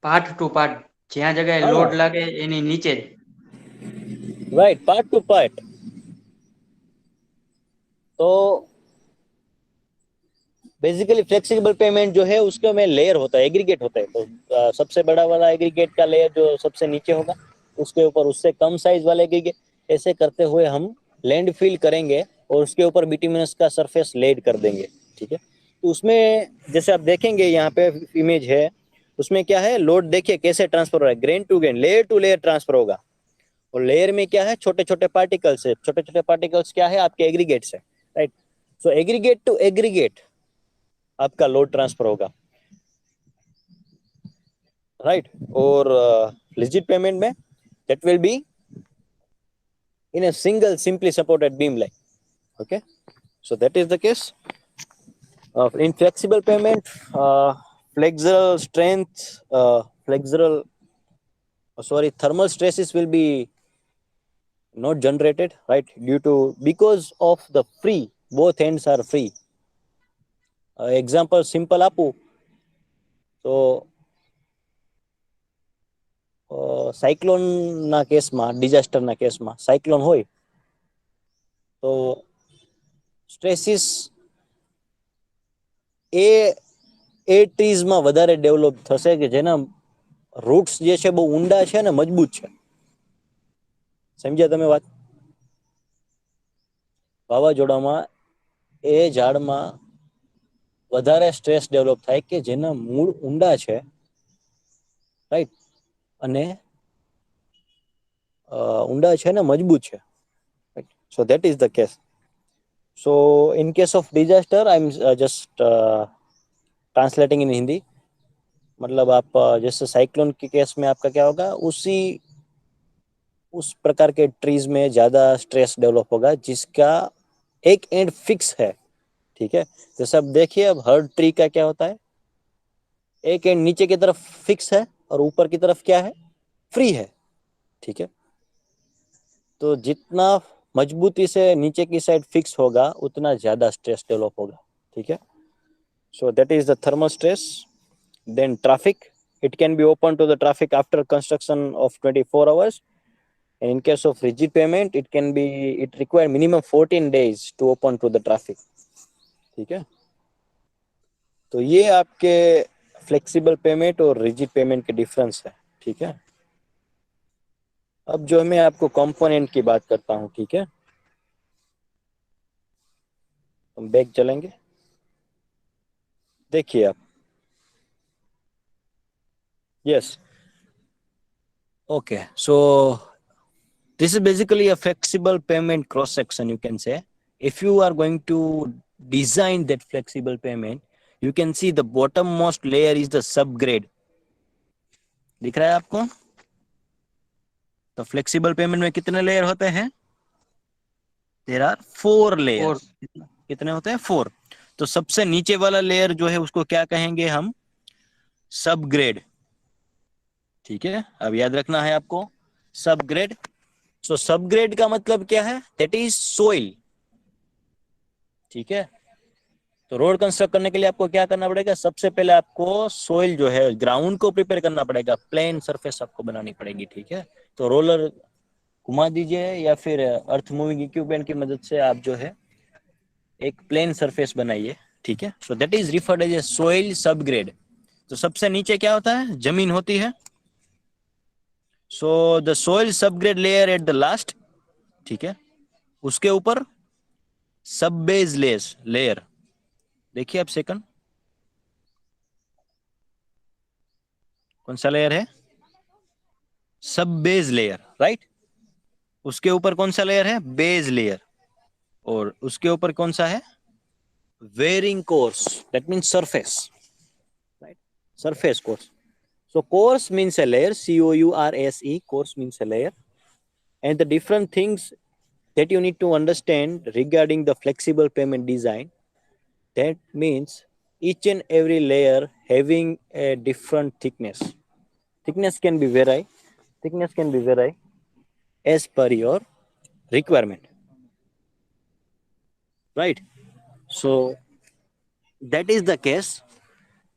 Part to part જ્યાં જગ્યાએ load લાગે એની નીચે જ. Right, part to part. तो बेसिकली फ्लेक्सिबल पेमेंट जो है उसके में लेयर होता है, एग्रीगेट होता है. तो सबसे बड़ा वाला एग्रीगेट का लेयर जो सबसे नीचे होगा, उसके ऊपर उससे कम साइज वाला एग्रीगेट. ऐसे करते हुए हम लैंड फिल करेंगे और उसके ऊपर बिटुमिनस का सरफेस लेड कर देंगे. ठीक है. तो उसमें जैसे आप देखेंगे यहाँ पे इमेज है, उसमें क्या है, लोड देखिए कैसे ट्रांसफर हो रहा है. Grain to grain, layer to layer transfer होगा. और लेयर में क्या है, छोटे छोटे पार्टिकल्स है. छोटे छोटे पार्टिकल्स क्या है, आपके एग्रीगेट्स है. Right. So aggregate to aggregate आपका लोड ट्रांसफर होगा. राइट. और रिजिड पेमेंट में that will be in a single simply supported beam line. Okay. So that is the case. In flexible payment, flexural strength, thermal stresses will be not generated, right? Because of the free, both ends are free. Example simple આપું તો cyclone ના કેસમાં, disaster ના કેસમાં cyclone હોય તો stresses એ ટ્રીઝમાં વધારે develop થશે કે જેના રૂટ્સ જે છે બહુ ઊંડા છે ને મજબૂત છે. સમજ્યા તમે વાત? વાવાઝોડામાં એ ઝાડમાં વધારે સ્ટ્રેસ ડેવલપ થાય કે જેના મૂળ ઊંડા છે. રાઈટ. અને ઊંડા છે ને મજબૂત છે. So that is the case. So in case of disaster, I'm just translating in Hindi. मतलब आप जैसे साइक्लोन के केस में आपका क्या होगा, उस प्रकार के ट्रीज में ज्यादा स्ट्रेस डेवलप होगा जिसका एक एंड फिक्स है. ठीक है. जैसे अब देखिए, अब हर ट्री का क्या होता है, एक एंड नीचे की तरफ फिक्स है और ऊपर की तरफ क्या है, फ्री है. ठीक है. तो जितना मजबूती से नीचे की साइड फिक्स होगा उतना ज्यादा स्ट्रेस डेवलप होगा. ठीक है. So that is the thermal stress. Then traffic, it can be open to the traffic after construction of 24 hours. And in case of rigid payment, it require minimum 14 days to open to the traffic. ठीक है. तो ये आपके flexible payment और rigid payment के difference है. ठीक है. अब जो मैं आपको कंपोनेंट की बात करता हूं, ठीक है, हम बैक चलेंगे। देखिए आप, yes, okay, so this is basically a flexible payment cross section, you can say. If you are going to design that flexible payment, you can see the bottommost layer is the subgrade. दिख रहा है आपको? तो flexible payment में कितने layer होते हैं? There are 4 layers. कितने होते हैं? 4। तो सबसे नीचे वाला लेयर जो है उसको क्या कहेंगे हम? सबग्रेड। ठीक है, अब याद रखना है आपको, सबग्रेड। सो सबग्रेड का मतलब क्या है? That is soil. ठीक है, तो रोड कंस्ट्रक्ट करने के लिए आपको क्या करना पड़ेगा? सबसे पहले आपको सोइल जो है, ग्राउंड को प्रिपेयर करना पड़ेगा, प्लेन सरफेस आपको बनानी पड़ेगी। ठीक है, तो रोलर घुमा दीजिए या फिर अर्थ मूविंग इक्विपमेंट की मदद से आप जो है एक प्लेन सरफेस बनाइए। ठीक है, so that is referred as a soil subgrade. तो सबसे नीचे क्या होता है? जमीन होती है। So the soil subgrade layer at the last, ठीक है, उसके ऊपर सब बेस लेयर। देखिए आप सेकंड, कौन सा लेयर है? सब बेस लेयर, राइट। उसके ऊपर कौन सा लेयर है? Base layer. और उसके ऊपर कौन सा है? Wearing course, that means surface, right, surface course. So course means a layer, COURSE, course means a layer. And the different things that you need to understand regarding the flexible payment design, that means each and every layer having a different thickness. Thickness can be vary as per your requirement, right? So that is the case.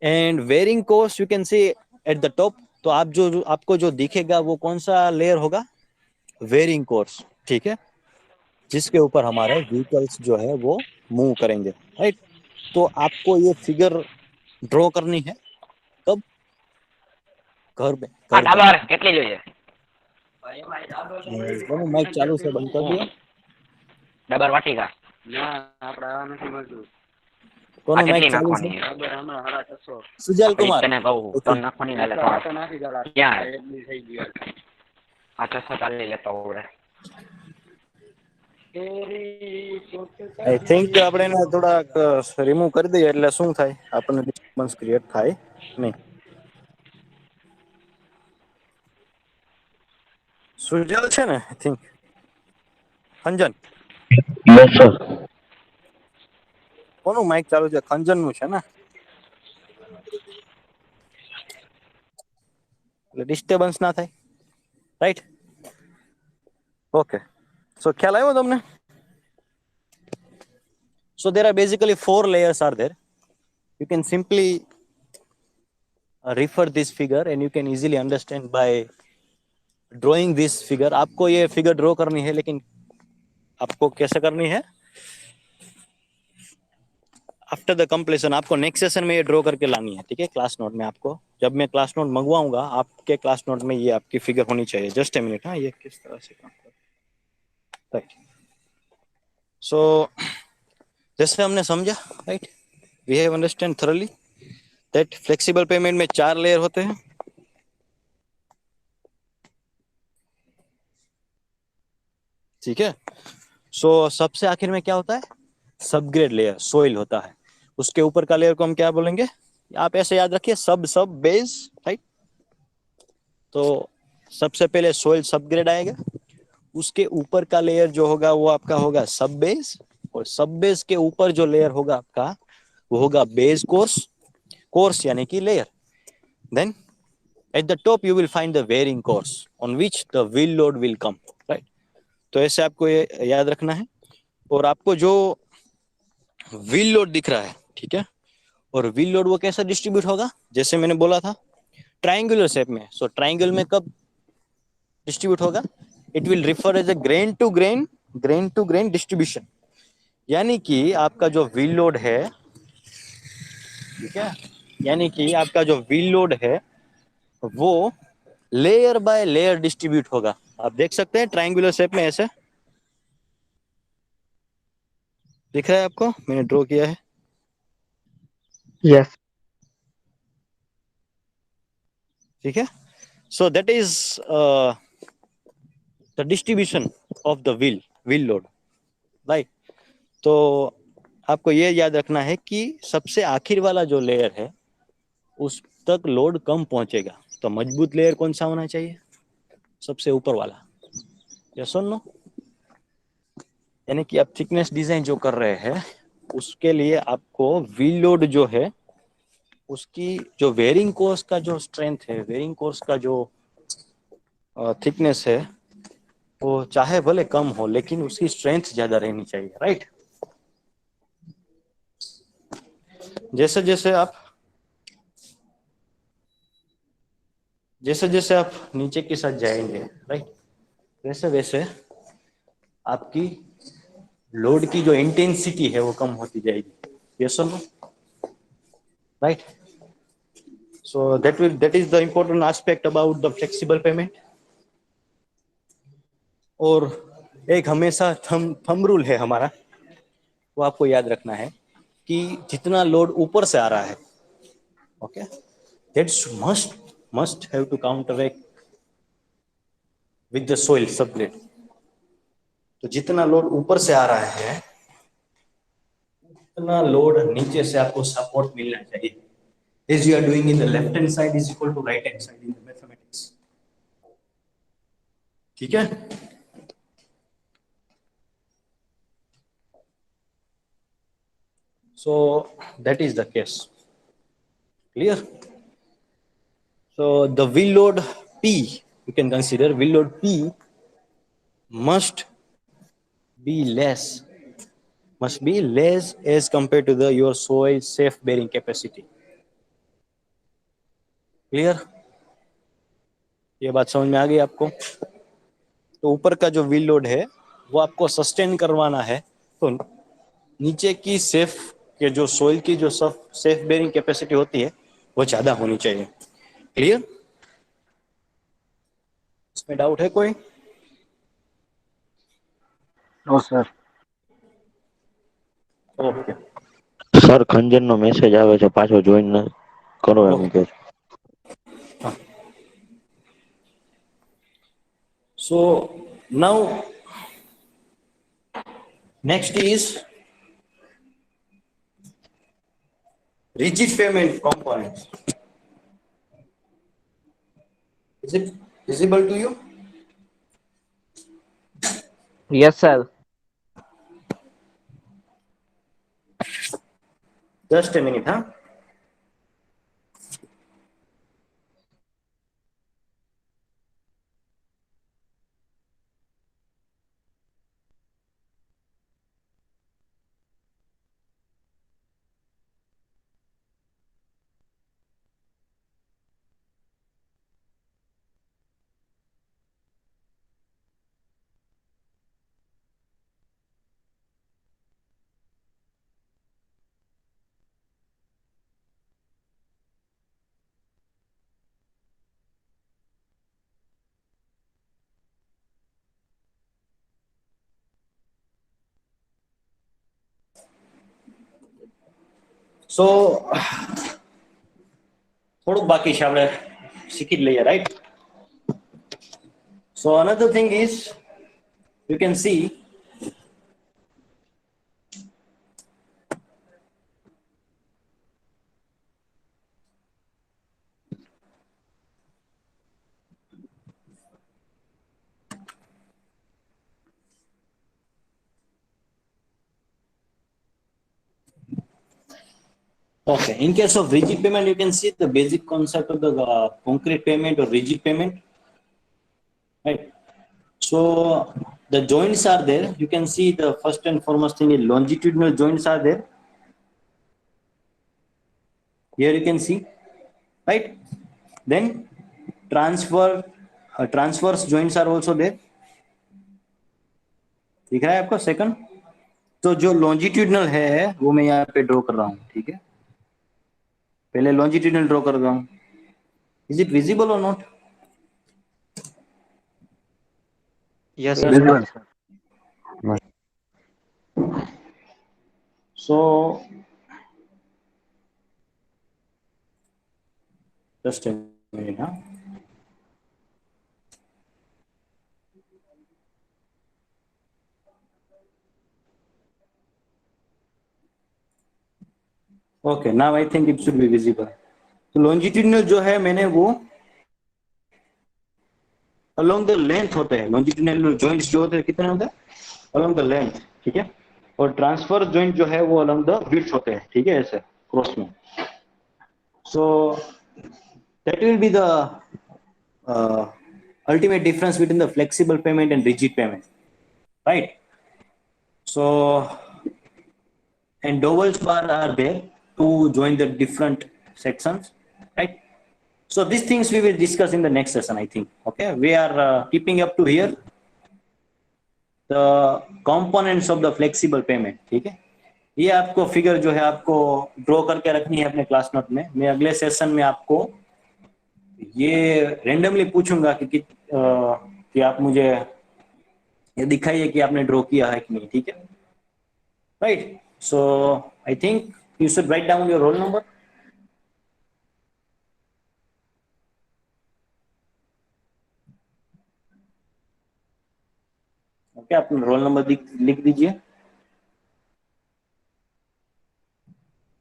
And varying course you can see at the top. तो आप जो आपको जो दिखेगा वो कौन सा layer होगा? Wearing course. ठीक है, जिसके ऊपर हमारे व्हीकल्स जो है वो मूव करेंगे, राइट। तो आपको ये फिगर ड्रॉ करनी है कब? घर में, घर पे। કેટલી જોઈએ दोनों माइक चालू से बंद कर दिया। ડબર વાટિકા ના આપણે આ નથી મળતું. दोनों माइक કેટલી चालू से। નાખવાની બરાબર હમણાં 650. सुजल આપણે कुमार, તને કહું તો નાખવાની ના લેતો તો નાખી ચાલ ક્યાં એટલી થઈ ગઈ આ 640 લેતો હોય आई थिंक આપણે એને થોડાક રિમૂવ કરી દઈએ એટલે શું થાય, આપણને ડિસ્ટર્બન્સ ક્રિએટ થાય નહીં। સુજલ છે ને? I think Khanjan, yes sir. કોનું માઇક ચાલુ છે? ખંજન નું છે ને, એટલે ડિસ્ટર્બન્સ ના થાય, રાઈટ? ઓકે, સો ખ્યાલ આવ્યો તમને? So there are basically 4 layers are there. You can simply refer this figure and you can easily understand by drawing this figure. आपको ये फिगर ड्रॉ करनी है, लेकिन आपको कैसे करनी है? आफ्टर द कंप्लीशन आपको नेक्स्ट सेशन में ये ड्रॉ करके लानी है। ठीक है, क्लास नोट में आपको, जब मैं क्लास नोट मंगवाऊंगा आपके क्लास नोट में ये आपकी फिगर होनी चाहिए। जस्ट ए मिनट, हाँ, ये किस तरह से काम करता है, राइट। सो जैसे हमने समझा, right, we have understand thoroughly that flexible payment में 4 लेयर होते हैं। ठीक है, सो सबसे आखिर में क्या होता है? सबग्रेड लेयर, सोइल होता है। उसके ऊपर का लेयर को हम क्या बोलेंगे? आप ऐसे याद रखिए, सब बेस, राइट। तो सबसे पहले सोइल सबग्रेड आएगा, उसके ऊपर का लेयर जो होगा वो आपका होगा सब बेस, और सब बेस के ऊपर जो लेयर होगा आपका वो होगा बेस कोर्स यानी कि layer. Then at the top you will find the wearing course on which the wheel load will come, right. तो ऐसे आपको ये याद रखना है। और आपको जो व्हील लोड दिख रहा है, ठीक है, और व्हील लोड वो कैसा डिस्ट्रीब्यूट होगा? जैसे मैंने बोला था, ट्रायंगुलर शेप में। सो ट्रायंगल में कब डिस्ट्रीब्यूट होगा? It will refer as a grain to grain distribution. यानी कि आपका जो व्हील लोड है, ठीक है, यानी कि आपका जो व्हील लोड है वो लेयर बाय लेयर डिस्ट्रीब्यूट होगा। आप देख सकते हैं ट्रायंगुलर शेप में ऐसे दिख रहा है आपको, मैंने ड्रॉ किया है। यस। ठीक है, so that is the distribution of the wheel load, right. तो आपको ये याद रखना है कि सबसे आखिर वाला जो लेयर है उस तक लोड कम पहुंचेगा, तो मजबूत लेयर कौन सा होना चाहिए? सबसे ऊपर वाला। यस और नो? यानी कि आप थिकनेस डिजाइन जो कर रहे हैं उसके लिए आपको व्हील लोड जो है उसकी जो वेयरिंग कोर्स का जो स्ट्रेंथ है, वेयरिंग कोर्स का जो थिकनेस है, वो चाहे भले कम हो लेकिन उसकी स्ट्रेंथ ज्यादा रहनी चाहिए, राइट। जैसे जैसे आप नीचे के साथ जाएंगे, राइट, वैसे वैसे आपकी लोड की जो इंटेंसिटी है वो कम होती जाएगी। यस और no? Right. So that is the important aspect about the flexible payment. और एक हमेशा थंब रूल है हमारा, वो आपको याद रखना है कि जितना लोड ऊपर से आ रहा है, okay, that's must have to counteract with the soil sublet. तो जितना लोड ऊपर से आ रहा है उतना लोड नीचे से आपको सपोर्ट मिलना चाहिए। As you are doing in the left hand side is equal to right hand side in the mathematics. ठीक है? So that is the case. Clear? So the wheel load P, you can consider wheel load P must be less as compared to the your soil safe bearing capacity. Clear? ये बात समझ में आ गई आपको? तो ऊपर का जो व्हील लोड है वो आपको सस्टेन करवाना है, तो नीचे की सेफ के जो सोइल की जो सेफ बेरिंग कैपेसिटी होती है वो ज्यादा होनी चाहिए। क्लियर? इसमें डाउट है कोई? No sir. ओके સર ખંજરનો મેસેજ આવે છે પાછો જોઈન કરો એમ ઓકે કે છે. So now next is rigid payment components. Is it visible to you? Yes sir. Just a minute, huh? So થોડુંક બાકી છે, આપણે શીખી જ લઈએ, right? So another thing is you can see okay, in case of rigid payment, you can see the basic concept of the concrete payment or rigid payment, right? So the joints are there. You can see the first and foremost thing is longitudinal joints are there. Here you can see, right? Then transverse joints are also there. दिख रहा है आपको? Second, तो जो longitudinal है वो मैं यहाँ पे ड्रॉ कर रहा हूँ, ठीक है? पहले लॉन्जिट्यूडनल ड्रॉ कर रहा हूँ। इज इट विजिबल और not? Yes Yes, sir. sir. So just a minute, huh? Okay, now I think it should be visible. तो longitudinal जो है मैंने वो along the length होते हैं, longitudinal joints जो होते हैं कितने होते हैं along the length, ठीक है, और transverse joint जो है वो along the width होते हैं, ठीक है, ऐसे क्रॉस में. So that will be the ultimate difference between the flexible pavement and rigid pavement, right? So and dowels bar are there to join the different sections, right? So these things we will discuss in the next session, I think. Okay, we are keeping up to here the components of the flexible payment. ठीक है, ये आपको figure जो है आपको draw करके रखनी है अपने क्लास नोट में. मैं अगले सेशन में आपको ये रेंडमली पूछूंगा कि आप मुझे ये दिखाइए कि आपने ड्रॉ किया है कि नहीं, ठीक है, right? So I think you should write down your roll number. Okay, अपना रोल नंबर लिख दीजिए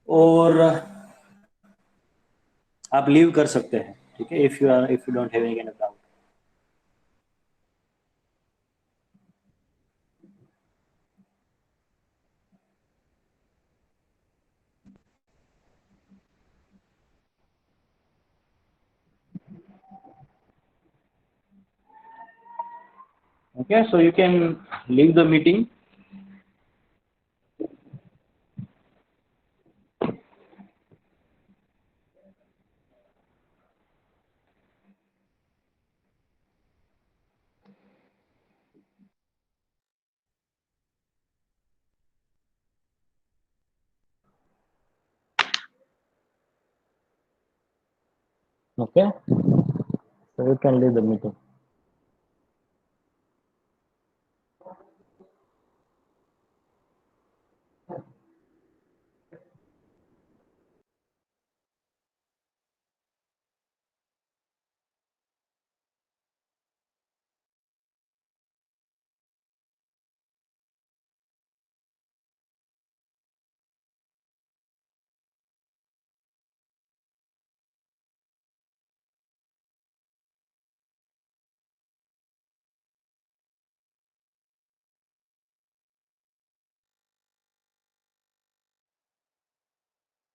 और आप लीव कर सकते हैं, ठीक है, if you don't have any kind of doubt. Okay, so you can leave the meeting. Okay, so you can leave the meeting.